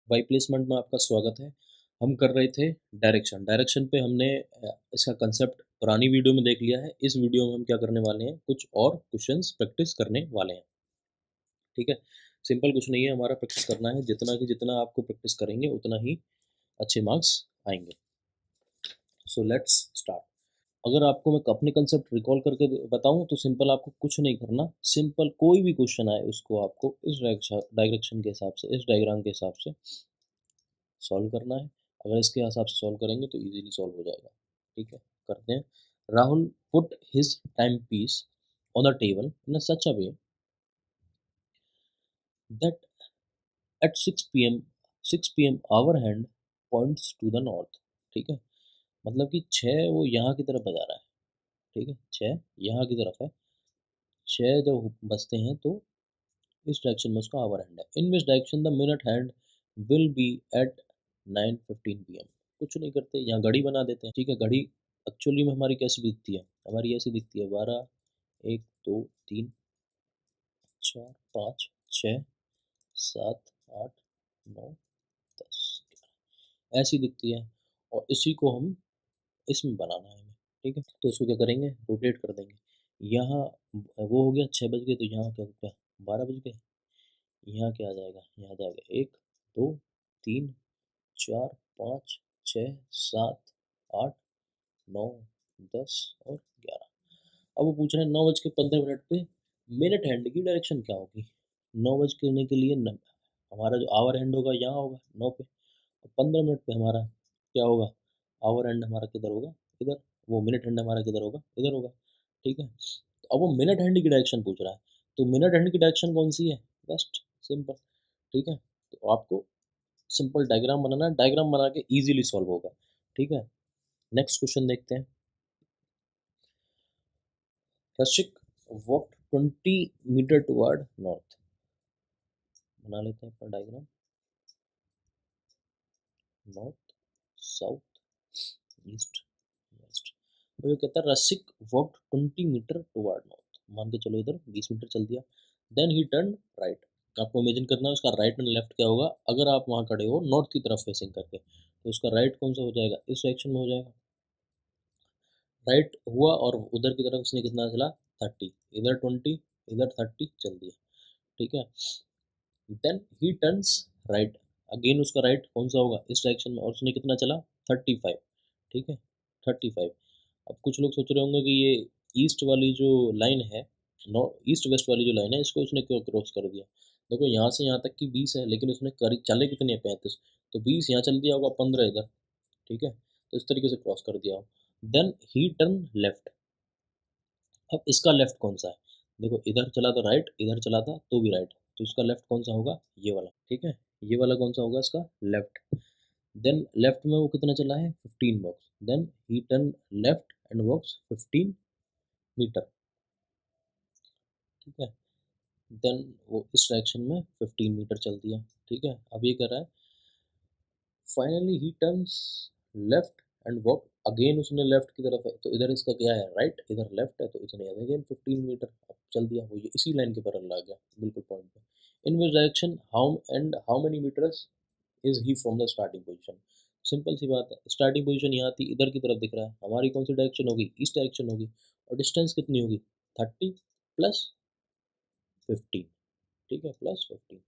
Y placement में आपका स्वागत है। हम कर रहे थे डायरेक्शन पे हमने इसका कंसेप्ट पुरानी वीडियो में देख लिया है। इस वीडियो में हम क्या करने वाले हैं, कुछ और क्वेश्चंस प्रैक्टिस करने वाले हैं। ठीक है, सिंपल कुछ नहीं है, हमारा प्रैक्टिस करना है। जितना आपको प्रैक्टिस करेंगे उतना ही अच्छे मार्क्स आएंगे। So let's start. अगर आपको मैं अपने कंसेप्ट रिकॉल करके बताऊं तो सिंपल आपको कुछ नहीं करना। सिंपल कोई भी क्वेश्चन आए उसको आपको इस डायरेक्शन के हिसाब से, इस डायग्राम के हिसाब से सॉल्व करना है। अगर इसके हिसाब से सॉल्व करेंगे तो इजीली सॉल्व हो जाएगा। ठीक है, करते हैं। Rahul put his timepiece on the table in such a way that at 6 p.m. Hour hand points to the north. ठीक है, मतलब कि 6 वो यहाँ की तरफ बजा रहा है। ठीक है, 6 यहाँ की तरफ है। 6 जब बजते हैं तो इस डायरेक्शन में उसका आवर हैंड है। In which direction the minute hand will be at 9:15 p.m. कुछ नहीं करते, यहाँ घड़ी बना देते हैं। ठीक है, घड़ी एक्चुअली में हमारी कैसी दिखती है, हमारी ऐसी दिखती है 12, 1, 2, 3, 4, 5, 6, 7, 8, 9, 10, ऐसी दिखती है। और इसी को हम इसमें बनाना है हमें। ठीक है, तो इसको क्या करेंगे, रोटेट कर देंगे। यहाँ वो हो गया 6 बज गए, तो यहाँ क्या क्या 12 बज गए। यहाँ क्या आ जाएगा, यहाँ आ जाएगा 1, 2, 3, 4, 5, 6, 7, 8, 9, 10 और 11। अब वो पूछ रहे हैं 9:15 पे मिनट हैंड की डायरेक्शन क्या होगी। 9 बज करने के लिए हमारा जो आवर हैंड होगा यहाँ होगा 9 पे, और 15 मिनट पे हमारा क्या होगा, आवर हैंड हमारा किधर होगा, इधर। वो मिनट हैंड हमारा किधर होगा, इधर होगा। ठीक है, तो अब वो मिनट हैंड की डायरेक्शन पूछ रहा है, तो मिनट हैंड की डायरेक्शन कौन सी है, बेस्ट सिंपल। ठीक है, तो आपको सिंपल डायग्राम बनाना है, डायग्राम बना के इजीली सॉल्व होगा। ठीक है, नेक्स्ट क्वेश्चन देखते हैं। Rashik walk 20 meter toward north. बना लेते हैं अपना diagram. North, south, east, west. तो ये कहता है Rasik walk 20 meter toward north. मान के चलो इधर 20 मीटर चल दिया। Then he turn right. आपको इमेजिन करना है उसका राइट एंड लेफ्ट क्या होगा। अगर आप वहाँ खड़े हो नॉर्थ की तरफ फेसिंग करके, तो उसका राइट कौन सा हो जाएगा, इस डायरेक्शन में हो जाएगा। राइट हुआ और उधर की तरफ उसने कितना चला, 30। इधर 20, इधर 30 चल दिया। ठीक है, then he turns right. Again उसका राइट कौन सा होगा, इस डायरेक्शन में, और उसने कितना चला, 35। ठीक है, 35। अब कुछ लोग सोच रहे होंगे कि ये ईस्ट वाली जो लाइन है, नॉर्थ ईस्ट वेस्ट वाली जो लाइन है, इसको उसने क्यों क्रॉस कर दिया। देखो यहाँ से यहाँ तक की 20 है, लेकिन उसने करीब चले कितने हैं, 35। तो 20 यहाँ चल दिया होगा, 15 इधर। ठीक है, तो इस तरीके से क्रॉस कर दिया हो। Then he turn left. अब इसका लेफ्ट कौन सा है, देखो इधर चला तो राइट, इधर चला था तो भी राइट, तो इसका लेफ्ट कौन सा होगा, ये वाला। ठीक है, ये वाला कौन सा होगा इसका लेफ्ट। देन लेफ्ट में वो कितना चला है, 15 walks. Then he turn left and walks 15 metre. ठीक है, देन वो इस डायरेक्शन में 15 मीटर चल दिया। ठीक है, अब ये कर रहा है, finally he turns left and walk again. उसने लेफ्ट की तरफ है, तो इधर इसका क्या है, राइट, इधर लेफ्ट है, तो इसने अगेन 15 मीटर अब चल दिया। वो ये इसी लाइन के पैरेलल आ गया, बिल्कुल पॉइंट पे। In which direction how many metres is he from the starting position. Simple सी बात है, स्टार्टिंग पोजीशन यहाँ थी, इधर की तरफ दिख रहा है, हमारी कौन सी डायरेक्शन होगी, ईस्ट डायरेक्शन होगी। और डिस्टेंस कितनी होगी, 30 प्लस 15। ठीक है, plus 15,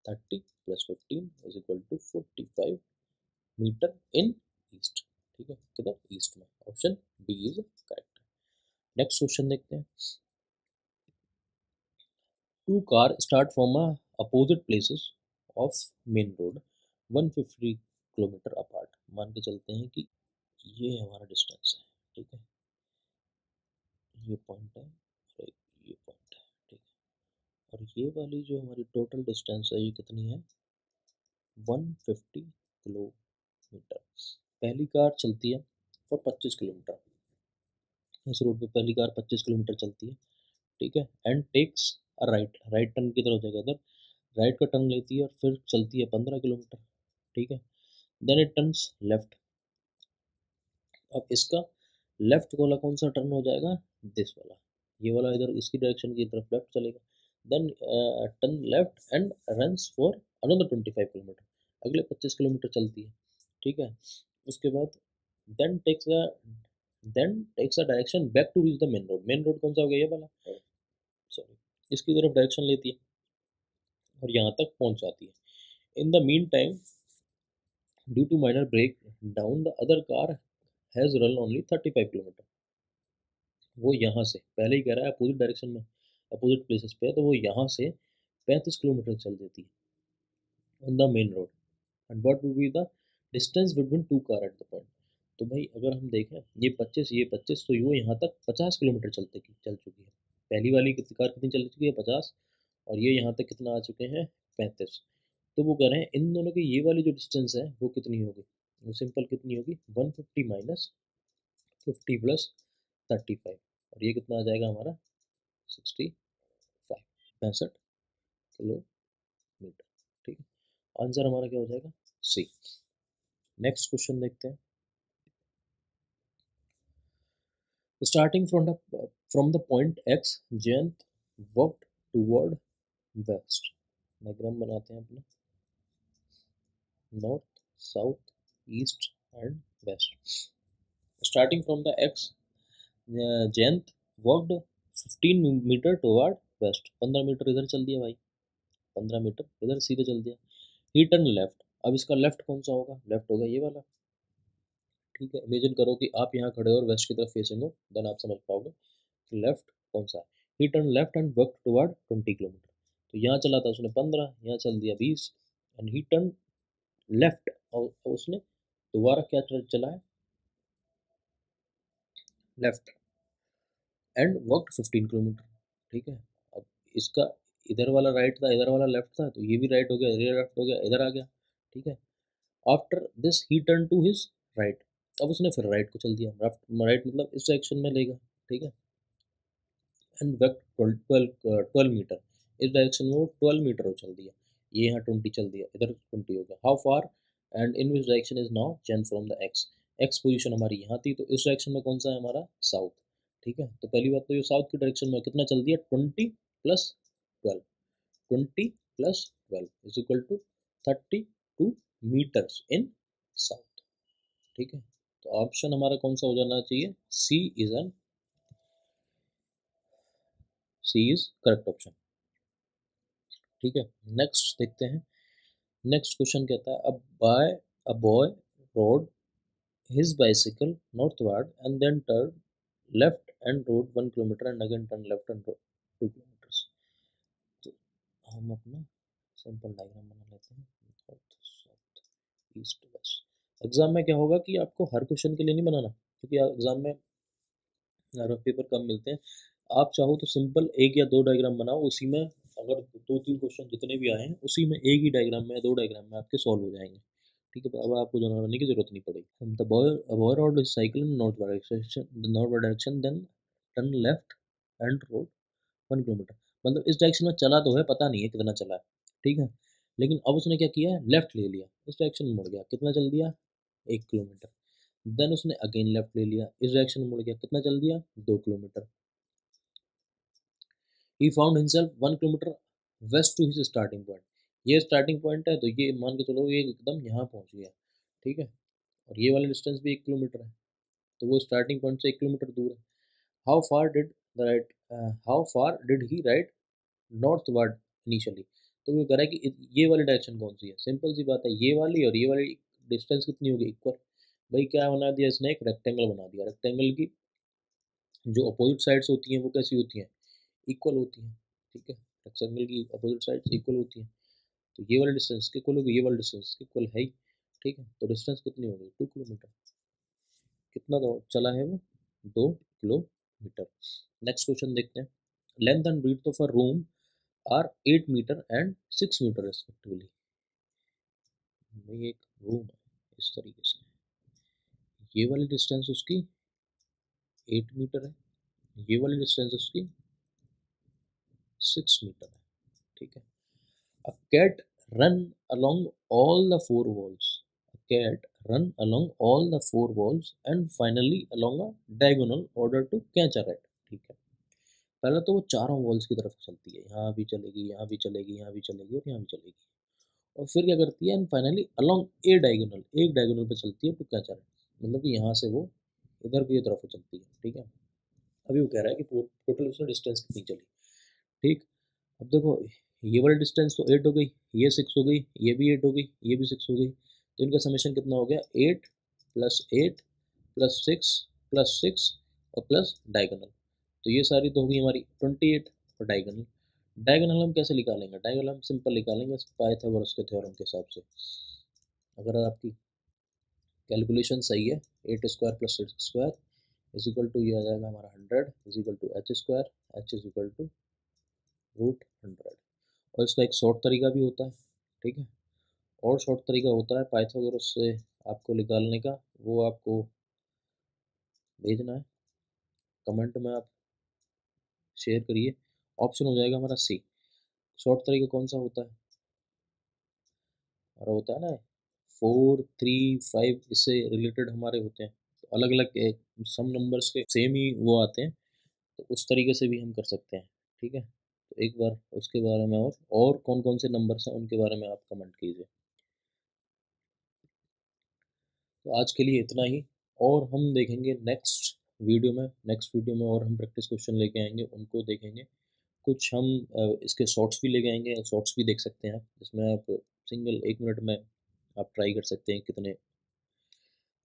30 plus 15 is equal to 45 meter in east. ठीक है, किधर, ईस्ट में। Option D is correct. Next question देखते हैं। Two car start from opposite places of main road 150 kilometer apart. मान के चलते हैं कि ये हमारा डिस्टेंस है। ठीक है, ये पॉइंट है और ये पॉइंट है। ठीक है, और ये वाली जो हमारी टोटल डिस्टेंस है ये कितनी है, 150 किलोमीटर। पहली कार चलती है फॉर 25 किलोमीटर। इस रोड पे पहली कार 25 किलोमीटर चलती है। ठीक है, and takes a right, right turn की तरफ हो जाएगा इधर, राइट का टर्न लेती है और फिर चलती है 15 किलोमीटर। ठीक है, देन इट टर्न्स लेफ्ट। अब इसका लेफ्ट वाला कौन सा टर्न हो जाएगा, दिस वाला, ये वाला इधर इसकी डायरेक्शन की तरफ लेफ्ट चलेगा। Then turn left and runs for another 25 kilometer. अगले 25 किलोमीटर चलती है, ठीक है। उसके बाद then takes a direction back to reach the main road कौन सा हो गया, ये वाला, सॉरी, इसकी तरफ डायरेक्शन लेती है और यहाँ तक पहुँच जाती है। In the mean time due to minor breakdown the other car has run only 35 kilometer. वो यहाँ से पहले ही कह रहा है अपोजिट डायरेक्शन में, अपोजिट प्लेसेस पे है, तो वो यहाँ से 35 किलोमीटर चल देती है on the main road. And what will be the distance between two car at the point. तो भाई अगर हम देखें ये 25 तो वो यहाँ तक 50 किलोमीटर चल चुकी है। पहली वाली कार कितनी चल चुकी है, 50, और ये यहाँ तक कितना आ चुके हैं, 35। तो वो कह रहे हैं इन दोनों की ये वाली जो डिस्टेंस है वो कितनी होगी, वो सिंपल कितनी होगी, 150 माइनस 50 प्लस 35, और ये कितना आ जाएगा हमारा, 65, 65 किलोमीटर, ठीक है। आंसर हमारा क्या हो जाएगा, सी। नेक्स्ट क्वेश्चन देखते हैं। Starting from the point X, Jayant worked toward west. Diagram बनाते हैं अपना, north, south, east and west. Starting from the X, Jayant worked 15 meter toward west. 15 meter इधर चल दिया भाई, 15 मीटर इधर सीधे चल दिया। ही टर्न लेफ्ट, अब इसका लेफ्ट कौन सा होगा, लेफ्ट होगा ये वाला, ठीक है। इमेजिन करो कि आप यहाँ खड़े हो और वेस्ट की तरफ फेसिंग हो, देन आप समझ पाओगे कि लेफ्ट कौन सा है। ही turn left and work toward 20 kilometre. तो यहाँ चला था उसने 15, यहाँ चल दिया 20, एंड ही टर्न लेफ्ट, और उसने दोबारा क्या चला है, लेफ्ट, एंड वर्क 15 किलोमीटर, ठीक है। अब इसका इधर वाला राइट था, इधर वाला लेफ्ट था, तो ये भी राइट हो गया, इधर लेफ्ट हो गया, इधर आ गया, ठीक है। After this he turn to his right, अब उसने फिर राइट को चल दिया, राइट मतलब इस डायरेक्शन में लेगा, ठीक है। एंड बैक 12 मीटर, इस डायरेक्शन में वो 12 मीटर वो चल दिया, ये यहाँ 20 चल दिया, इधर 20 हो गया। How far and in which direction is now change from the x, x position हमारी यहाँ थी, तो इस डायरेक्शन में कौन सा है हमारा, साउथ, ठीक है। तो पहली बात तो ये साउथ की डायरेक्शन में कितना चल दिया, 20 + 12, 20 + 12 is equal to 32 meters in south, ठीक है। तो ऑप्शन हमारा कौन सा हो जाना चाहिए, सी इज करेक्ट ऑप्शन, ठीक है। नेक्स्ट देखते हैं। नेक्स्ट क्वेश्चन कहता है, a boy rode his bicycle northward and then turn left and rode 1 kilometer and again turn left and rode 2 kilometers. तो हम अपना सिंपल डायग्राम बना लेते हैं, north, south, east, west. Exam में क्या होगा कि आपको हर क्वेश्चन के लिए नहीं बनाना, क्योंकि एग्जाम में रफ पेपर कम मिलते हैं। आप चाहो तो सिंपल एक या दो डायग्राम बनाओ, उसी में अगर 2-3 क्वेश्चन जितने भी आए हैं उसी में एक ही डायग्राम में, दो डायग्राम में आपके सॉल्व हो जाएंगे, ठीक है। अब आपको बनाने की जरूरत नहीं पड़ेगी। The boy rode cycle in north direction then turn left and rode 1 kilometer, मतलब इस डायरेक्शन में चला तो है, पता नहीं है कितना चला है, ठीक है। लेकिन अब उसने क्या किया है, लेफ्ट ले लिया, इस डायरेक्शन में मुड़ गया, कितना चल दिया, 1 किलोमीटर। देन उसने अगेन लेफ्ट ले लिया, इस डायरेक्शन में मुड़ गया, कितना चल दिया, 2 kilometer. He found himself 1 kilometer west to his starting point, ये स्टार्टिंग पॉइंट है, तो ये मान के चलो ये एकदम यहाँ पहुँच गया, ठीक है। और ये वाला डिस्टेंस भी 1 किलोमीटर है, तो वो स्टार्टिंग पॉइंट से 1 किलोमीटर दूर है। How far did the right how far did he right north word initially. तो वो कह रहा है कि ये वाली डायरेक्शन कौन सी है, सिंपल सी बात है, ये वाली और ये वाली डिस्टेंस कितनी होगी, इक्वल। भाई क्या बना दिया इसने, एक रेक्टेंगल बना दिया, रेक्टेंगल की जो अपोजिट साइड्स होती हैं वो कैसी होती हैं, इक्वल होती हैं, ठीक है। रेक्टेंगल की अपोजिट साइड्स इक्वल होती हैं, तो ये वाला डिस्टेंस इक्वल होगी, ये वाला डिस्टेंस इक्वल है ही, ठीक है। तो डिस्टेंस कितनी होगी, 2 किलोमीटर। कितना चला है वो, 2 किलोमीटर। नेक्स्ट क्वेश्चन देखते हैं। Length and breadth of a room are 8 meter and 6 meter respectively. ये एक रूम है इस तरीके से, ये वाली डिस्टेंस उसकी 8 मीटर है, ये वाली डिस्टेंस उसकी 6 मीटर है, ठीक है। A cat run along all the four walls. A cat run along all the four walls and finally along a diagonal order to catch a rat. ठीक है। पहले तो वो चारों वॉल्स की तरफ चलती है, यहाँ भी चलेगी, यहाँ भी चलेगी, यहाँ भी चलेगी और यहाँ भी चलेगी, और फिर क्या करती है, and finally along A diagonal, एक डायगोनल पे चलती है टू कैच आर, मतलब कि यहाँ से वो इधर की तरफ चलती है, ठीक है। अभी वो कह रहा है कि टोटल उसने डिस्टेंस कितनी चली, ठीक। अब देखो, ये वाली डिस्टेंस तो 8 हो गई, ये 6 हो गई, ये भी 8 हो गई, ये भी 6 हो गई, तो इनका समेशन कितना हो गया, 8 प्लस 8 प्लस 6 प्लस 6 और प्लस डायगोनल, तो ये सारी तो होगी हमारी 28। और डायगोनल, डायगोनल हम कैसे निकालेंगे, डायगोनल हम सिंपल निकालेंगे पाइथागोरस के थ्योरम के हिसाब से। अगर आपकी कैलकुलेशन सही है, 8² + 6² इज इक्वल टू, ये आ जाएगा हमारा 100 is equal to h², h is equal to √100। और इसका एक शॉर्ट तरीका भी होता है, ठीक है, और शॉर्ट तरीका होता है पाइथागोरस से आपको निकालने का, वो आपको भेजना है कमेंट में, आप शेयर करिए। ऑप्शन हो जाएगा हमारा सी। शॉर्ट तरीका कौन सा होता है, हमारा होता है ना 4, 3, 5, इससे रिलेटेड हमारे होते हैं, तो अलग अलग सम नंबर्स के सेम ही वो आते हैं, तो उस तरीके से भी हम कर सकते हैं, ठीक है। तो एक बार उसके बारे में और कौन कौन से नंबर्स हैं उनके बारे में आप कमेंट कीजिए। तो आज के लिए इतना ही, और हम देखेंगे नेक्स्ट वीडियो में और हम प्रैक्टिस क्वेश्चन लेके आएंगे, उनको देखेंगे। कुछ हम इसके शॉर्ट्स भी लेके आएंगे, शॉर्ट्स भी देख सकते हैं आप, जिसमें आप सिंगल 1 मिनट में आप ट्राई कर सकते हैं कितने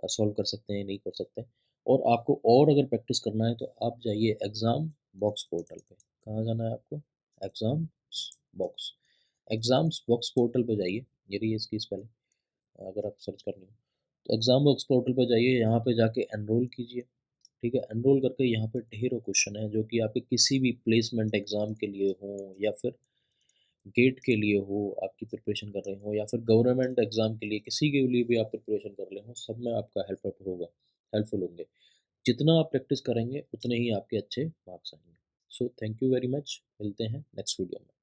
सॉल्व कर सकते हैं, नहीं कर सकते हैं। और आपको और अगर प्रैक्टिस करना है तो आप जाइए एग्ज़ाम बॉक्स पोर्टल पे। कहाँ जाना है आपको, exam box, exams box portal पे जाइए, ये रही है इसकी स्पेलिंग, अगर आप सर्च करनी हो तो एग्ज़ाम बॉक्स पोर्टल पे जाइए, यहाँ पे जाके एनरोल कीजिए, ठीक है। एनरोल करके यहाँ पे ढेरों क्वेश्चन है जो कि आपके किसी भी प्लेसमेंट एग्ज़ाम के लिए हो, या फिर गेट के लिए हो आपकी प्रिपरेशन कर रहे हो, या फिर गवर्नमेंट एग्ज़ाम के लिए, किसी के लिए भी आप प्रिपरेशन कर रहे हो, सब में आपका हेल्पफुल होंगे। जितना आप प्रैक्टिस करेंगे उतने ही आपके अच्छे मार्क्स आएंगे। So thank you very much, मिलते हैं नेक्स्ट वीडियो में।